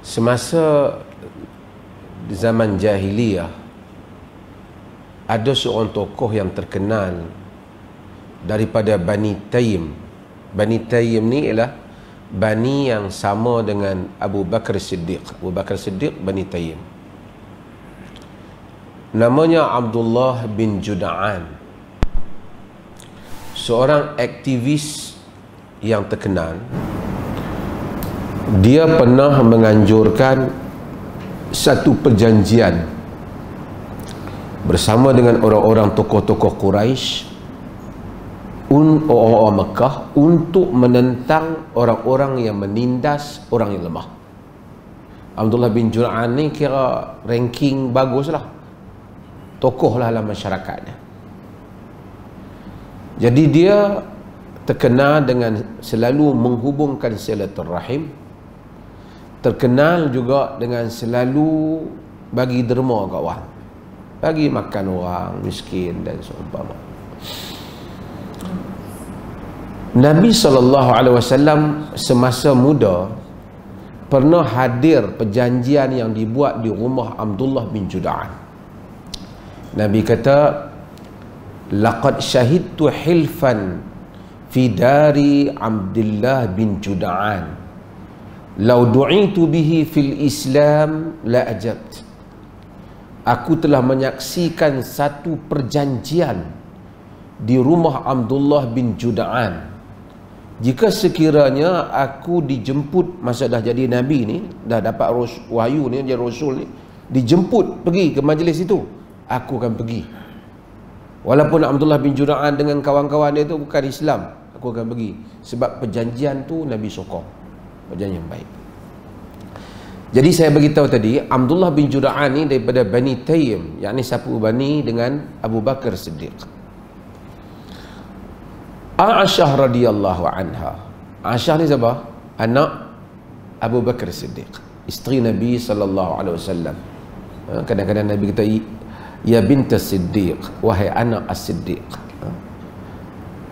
Semasa zaman jahiliyah, ada seorang tokoh yang terkenal daripada Bani Taim. Bani Taim ni ialah Bani yang sama dengan Abu Bakar Siddiq. Abu Bakar Siddiq Bani Taim. Namanya Abdullah bin Juda'an. Seorang aktivis yang terkenal. Dia pernah menganjurkan satu perjanjian bersama dengan orang-orang tokoh-tokoh Quraisy, orang-orang Mekah, untuk menentang orang-orang yang menindas orang yang lemah. Abdullah bin Jur'an ni kira ranking bagus lah, tokoh lah dalam masyarakatnya. Jadi dia terkenal dengan selalu menghubungkan silaturahim, terkenal juga dengan selalu bagi derma kat orang, bagi makan orang miskin dan seumpama. Nabi SAW semasa muda pernah hadir perjanjian yang dibuat di rumah Abdullah bin Juda'an. Nabi kata, laqad syahidtu hilfan fi dari Abdullah bin Juda'an, lau du'itu bihi fil Islam la ajabt. Aku telah menyaksikan satu perjanjian di rumah Abdullah bin Juda'an. Jika sekiranya aku dijemput masa dah jadi Nabi ni, dah dapat wahyu ni, jadi Rasul ni, dijemput pergi ke majlis itu, aku akan pergi. Walaupun Abdullah bin Juda'an dengan kawan-kawan dia tu bukan Islam, aku akan pergi. Sebab perjanjian tu Nabi sokong, perjanjian baik. Jadi saya beritahu tadi, Abdullah bin Juda'an ni daripada Bani Taim, yakni sapu bani dengan Abu Bakar Siddiq. Aisyah radhiyallahu anha. Aisyah ni siapa? Anak Abu Bakar Siddiq, isteri Nabi SAW. Kadang-kadang Nabi kata, ya bintas Siddiq, wahai anak as-Siddiq.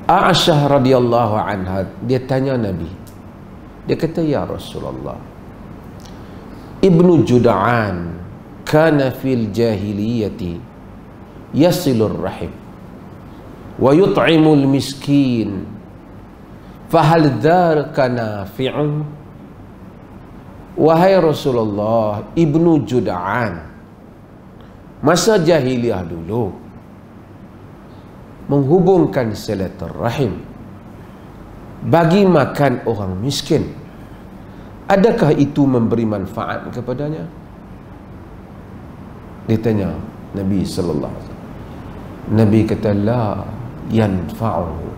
Aisyah radhiyallahu anha, dia tanya Nabi, dia kata, ya Rasulullah, Ibnu Juda'an kana fil jahiliyati yasilur rahim wa yut'imul miskin, fahal dzaka nafi'un? Wahai Rasulullah, Ibnu Juda'an masa jahiliyah dulu menghubungkan silaturahim, bagi makan orang miskin. Adakah itu memberi manfaat kepadanya? Dia tanya Nabi sallallahu alaihi wasallam. Nabi kata, la yanfa'uhu.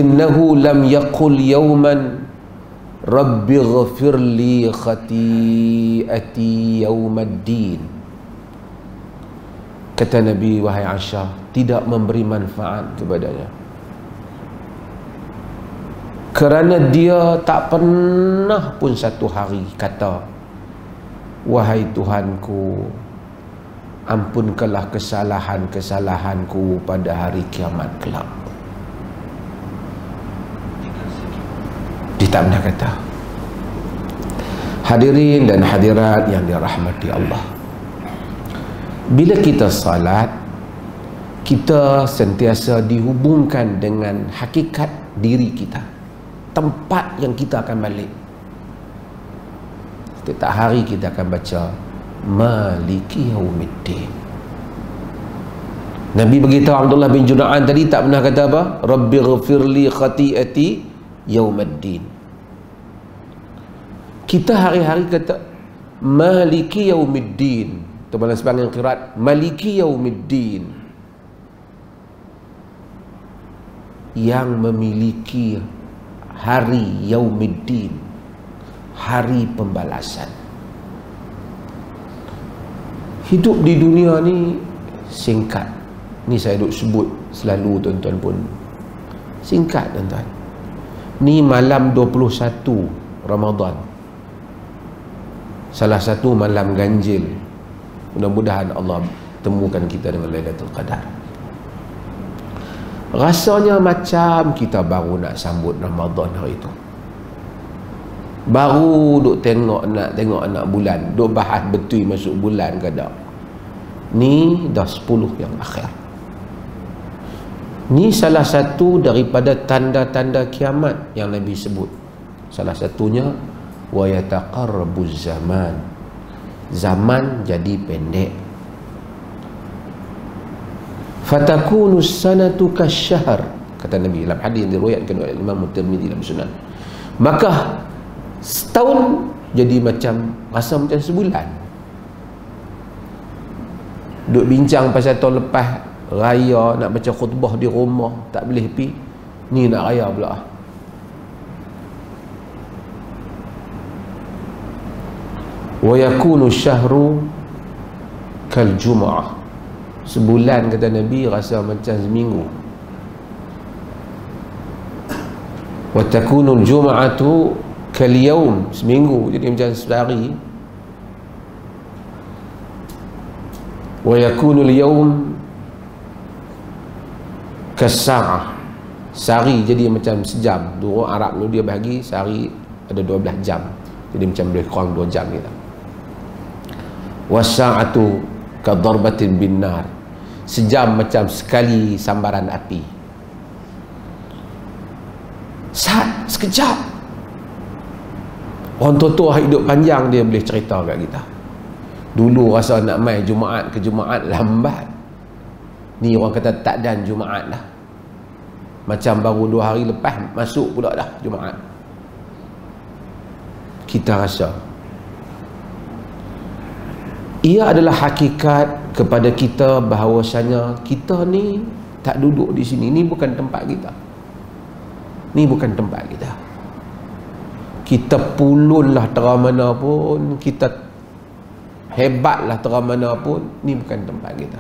Innahu lam yaqul yawman rabbi ghafir li khati'ati yawmaddin. Kata Nabi, wahai Aisyah, tidak memberi manfaat kepadanya, kerana dia tak pernah pun satu hari kata, wahai Tuhanku, ampunkanlah kesalahan-kesalahanku pada hari kiamat kelak. Dia tak pernah kata. Hadirin dan hadirat yang dirahmati Allah, bila kita salat, kita sentiasa dihubungkan dengan hakikat diri kita, tempat yang kita akan balik. Setiap hari kita akan baca Maliki Yaumiddin. Nabi beritahu Abdullah bin Juda'an tadi tak pernah kata apa? Rabbi ghafirli khati'ati yaumaddin. Kita hari-hari kata Maliki Yaumiddin. Dalam sebagian qiraat Maliki Yaumiddin, yang memiliki hari Yaumiddin, hari pembalasan. Hidup di dunia ni singkat. Ni saya duk sebut selalu, tuan-tuan pun singkat, tuan-tuan. Ni malam 21 Ramadan, salah satu malam ganjil. Mudah-mudahan Allah temukan kita dengan Lailatul Qadar. Rasanya macam kita baru nak sambut Ramadan hari itu. Baru duk tengok anak bulan, duk bahas betul masuk bulan ke tak. Ni dah 10 yang akhir. Ni salah satu daripada tanda-tanda kiamat yang Nabi sebut. Salah satunya wa yataqarrabuz zaman. Zaman jadi pendek. Fatakunu sanatu kasyahr, kata Nabi dalam hadis yang diriwayatkan oleh Imam Tirmizi dalam Sunan. Maka setahun jadi macam rasa macam sebulan. Duk bincang pasal tahun lepas raya nak baca khutbah di rumah tak boleh pi, ni nak raya pula. Wa yakunu syahru kal jumu'ah. Sebulan kata Nabi rasa macam seminggu. Wa takunu al-jum'atu kal yawm, seminggu jadi macam sehari. Wa yakunu al-yawm kas-sa'ah, sehari jadi macam sejam. Dulu Arab tu dia bagi sehari ada 12 jam, jadi macam lebih kurang 2 jam kita. Was-sa'atu kadarbatin bin nar, sejam macam sekali sambaran api. Saat sekejap. Orang tua-tua hidup panjang dia boleh cerita kat kita. Dulu rasa nak main Jumaat ke Jumaat lambat. Ni orang kata tak dan Jumaat dah. Macam baru 2 hari lepas masuk pula dah Jumaat. Kita rasa ia adalah hakikat kepada kita bahawasanya kita ni tak duduk di sini. Ni bukan tempat kita. Ni bukan tempat kita. Kita pulunlah terang mana pun, kita hebatlah terang mana pun, ni bukan tempat kita.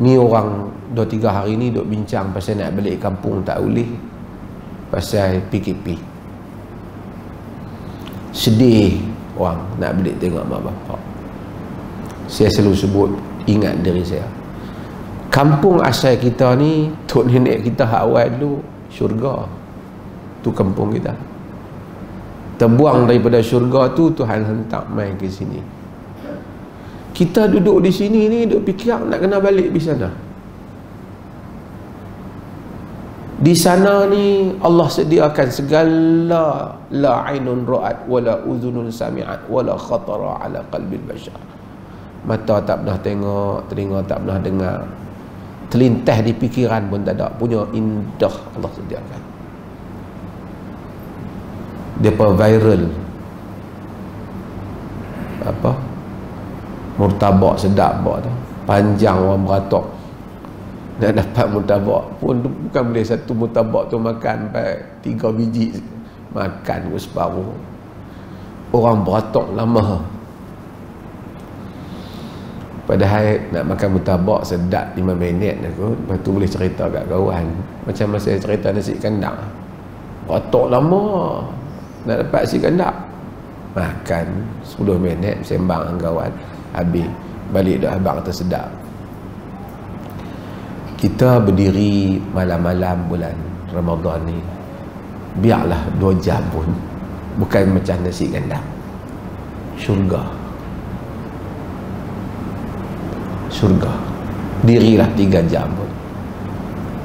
Ni orang 2-3 hari ni duk bincang pasal nak balik kampung tak boleh, pasal PKP. Sedih orang nak balik tengok mak bapak. Saya selalu sebut, ingat diri saya, kampung asal kita ni, tok nenek kita hak awal dulu syurga. Tu kampung kita. Terbuang daripada syurga tu, Tuhan hentak main ke sini. Kita duduk di sini ni, duk fikir nak kena balik di sana. Di sana ni Allah sediakan segala, la ainun ra'at wala uzunun sami'at wala khatara ala qalbil bashar. Mata tak pernah tengok, telinga tak pernah dengar, terlintas di fikiran pun tak ada. Punya indah Allah sediakan. Depa viral apa murtabak sedap bak tu, panjang orang beratok nak dapat murtabak pun bukan boleh satu murtabak tu makan sampai 3 biji, makan ke separuh. Orang beratok lama, padahal nak makan murtabak sedap 5 minit aku, lepas tu boleh cerita kat kawan. Macam masa saya cerita nasi kandang, beratok lama nak dapat nasi kandang, makan 10 minit sembang dengan kawan, habis balik dah abang kata sedap. Kita berdiri malam-malam bulan Ramadan ni, biarlah 2 jam pun, bukan macam nasi kandang. Syurga, syurga. Dirilah 3 jam pun.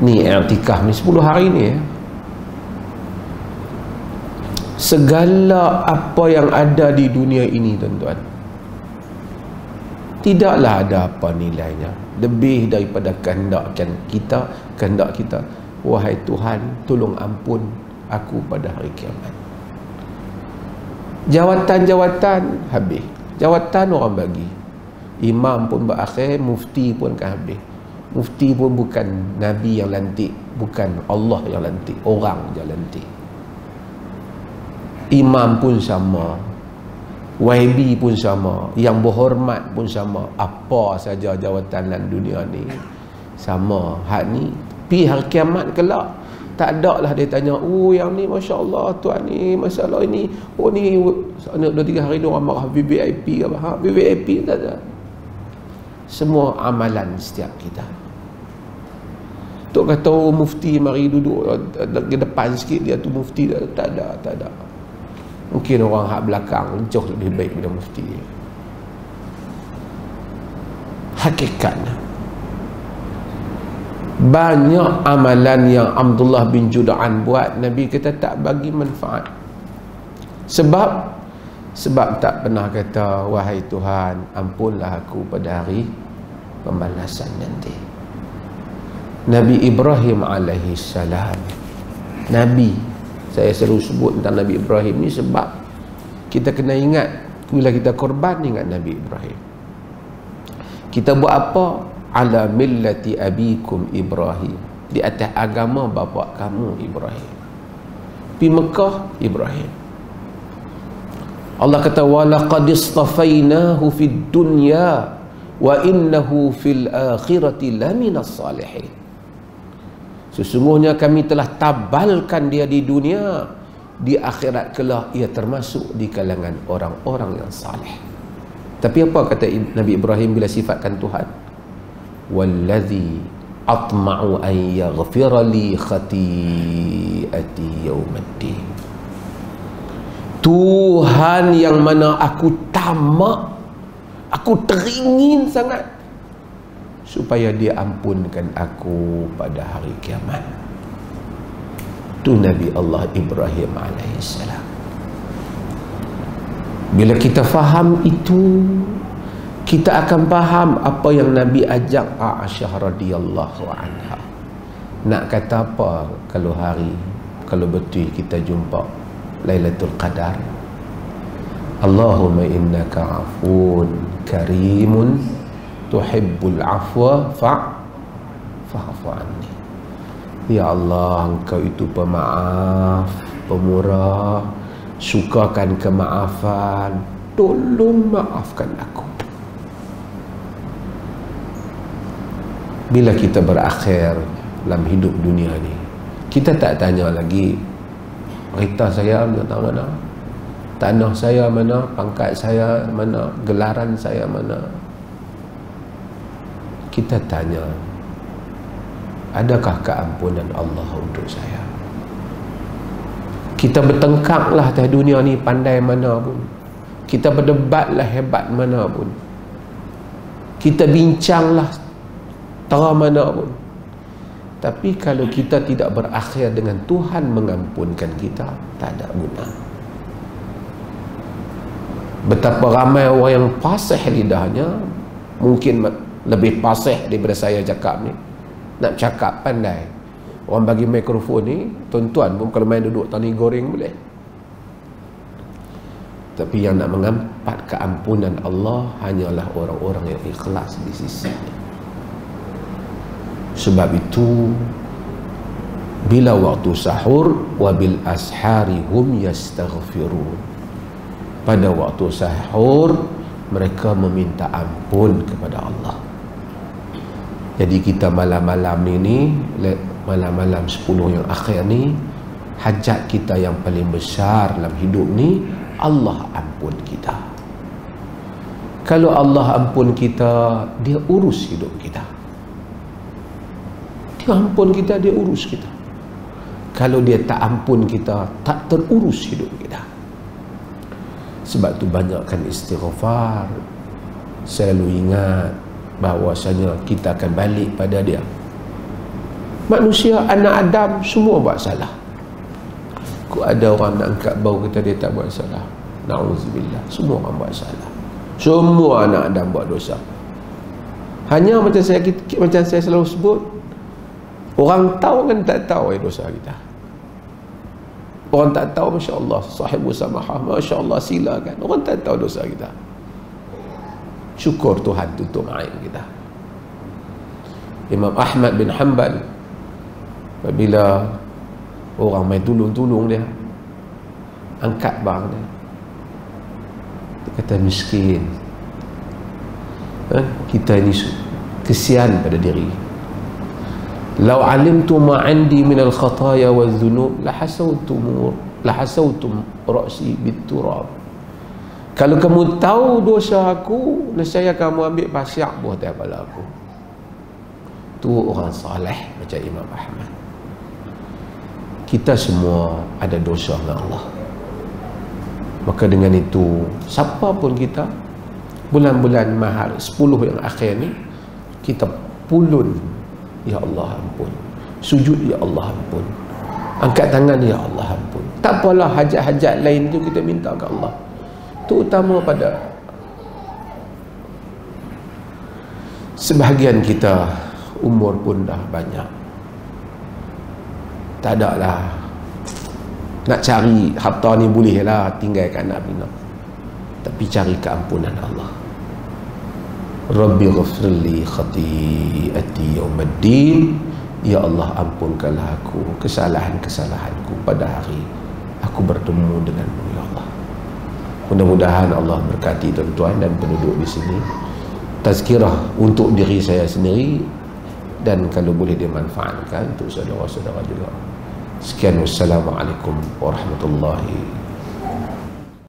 Ni i'tikaf ni 10 hari ni segala apa yang ada di dunia ini, tuan-tuan, tidaklah ada apa nilainya lebih daripada kehendak kita. Wahai Tuhan, tolong ampun aku pada hari kiamat. Jawatan-jawatan habis, jawatan orang bagi, imam pun berakhir, mufti pun kan habis. Mufti pun bukan Nabi yang lantik, bukan Allah yang lantik, orang je lantik. Imam pun sama, YB pun sama, yang berhormat pun sama. Apa saja jawatan dalam dunia ni sama. Hak ni pi hari kiamat kelak tak ada lah dia tanya, oh yang ni Masya Allah tuan ni masalah ini, oh ni 2-3 hari ni orang marah VVIP ke apa. VVIP tak ada. Semua amalan setiap kita. Tok kata, oh, mufti mari duduk di depan sikit, dia tu mufti, tak ada. Mungkin orang hak belakang jauh lebih baik daripada mufti. Hakikatnya banyak amalan yang Abdullah bin Jud'an buat, Nabi kita tak bagi manfaat. Sebab tak pernah kata, wahai Tuhan, ampunlah aku pada hari pembalasan nanti. Nabi Ibrahim alaihi salam, Nabi, saya selalu sebut tentang Nabi Ibrahim ni sebab kita kena ingat, bila kita korban, ingat Nabi Ibrahim. Kita buat apa? Ala millati abikum Ibrahim, di atas agama bapa kamu Ibrahim. Pi Mekah Ibrahim. Allah kata walaqad istafainahu fid dunya wa innahu fil akhirati laminas salihin. Sesungguhnya kami telah tabalkan dia di dunia, di akhirat kelak ia termasuk di kalangan orang-orang yang saleh. Tapi apa kata Nabi Ibrahim bila sifatkan Tuhan? Wallazi atma'u an yaghfira li khati'ati yaumiddin. Tuhan yang mana aku tamak, aku teringin sangat supaya dia ampunkan aku pada hari kiamat. Itu Nabi Allah Ibrahim alaihissalam. Bila kita faham itu, kita akan faham apa yang Nabi ajak Aisyah radhiyallahu anha. Nak kata apa kalau betul kita jumpa Lailatul Qadar? Allahumma innaka afun karimun tuhibbul afwa fa'fu anni. Ya Allah, engkau itu pemaaf, pemurah, sukakan kemaafan, tolong maafkan aku. Bila kita berakhir dalam hidup dunia ni, kita tak tanya lagi kereta saya mana, tanah saya mana, pangkat saya mana, gelaran saya mana. Kita tanya, adakah keampunan Allah untuk saya? Kita bertengkarlah atas dunia ni pandai mana pun, kita berdebatlah hebat mana pun, kita bincanglah tera mana pun, tapi kalau kita tidak berakhir dengan Tuhan mengampunkan kita, tak ada guna. Betapa ramai orang yang fasih lidahnya, mungkin lebih fasih daripada saya cakap ni. Nak cakap pandai, orang bagi mikrofon ni, tuan-tuan pun kalau main duduk tani goreng boleh. Tapi yang nak mengampat keampunan Allah hanyalah orang-orang yang ikhlas di sisinya. Sebab itu bila waktu sahur, wabil ashari hum yastaghfirun, pada waktu sahur mereka meminta ampun kepada Allah. Jadi kita malam-malam ini, malam-malam 10 yang akhir ni, hajat kita yang paling besar dalam hidup ni, Allah ampun kita. Kalau Allah ampun kita, dia urus hidup kita. Dia ampun kita, dia urus kita. Kalau dia tak ampun kita, tak terurus hidup kita. Sebab tu banyakkan istighfar. Selalu ingat bahawasanya kita akan balik pada dia. Manusia, anak Adam, semua buat salah. Kok ada orang nak angkat bau kata dia tak buat salah? Na'udzubillah, semua orang buat salah. Semua anak Adam buat dosa. Hanya macam saya selalu sebut, orang tahu kan tak tahu dosa kita. Orang tak tahu, Masya Allah, sahibu samahah, Masya Allah, silakan. Orang tak tahu dosa kita. Syukur Tuhan tutup aib kita. Imam Ahmad bin Hanbal, apabila orang main tolong dia, angkat barang dia, kata miskin, kita ini kesian pada diri. Lau alimtu ma indi min al khataya wal dhunub lahasautum ra'si biturab. Kalau kamu tahu dosa aku, nescaya kamu ambil pasir buah atas kepala aku. Tu orang saleh macam Imam Ahmad. Kita semua ada dosa dengan Allah. Maka dengan itu, siapa pun kita, bulan-bulan mahal 10 yang akhir ni, kita pulun, ya Allah ampun, sujud, ya Allah ampun, angkat tangan, ya Allah ampun. Tak apalah hajat-hajat lain tu kita minta ke Allah, terutama pada sebahagian kita umur pun dah banyak, tak ada lah nak cari harta ni, boleh lah tinggalkan anak bina, tapi cari keampunan Allah. Rabbi ghafirli khati'ati yawmaddin, ya Allah ampunkanlah aku kesalahan-kesalahanku pada hari aku bertemu denganmu, ya Allah. Mudah-mudahan Allah berkati tuan-tuan dan penduduk di sini, tazkirah untuk diri saya sendiri, dan kalau boleh dimanfaatkan untuk saudara-saudara juga. Sekian, wassalamualaikum warahmatullahi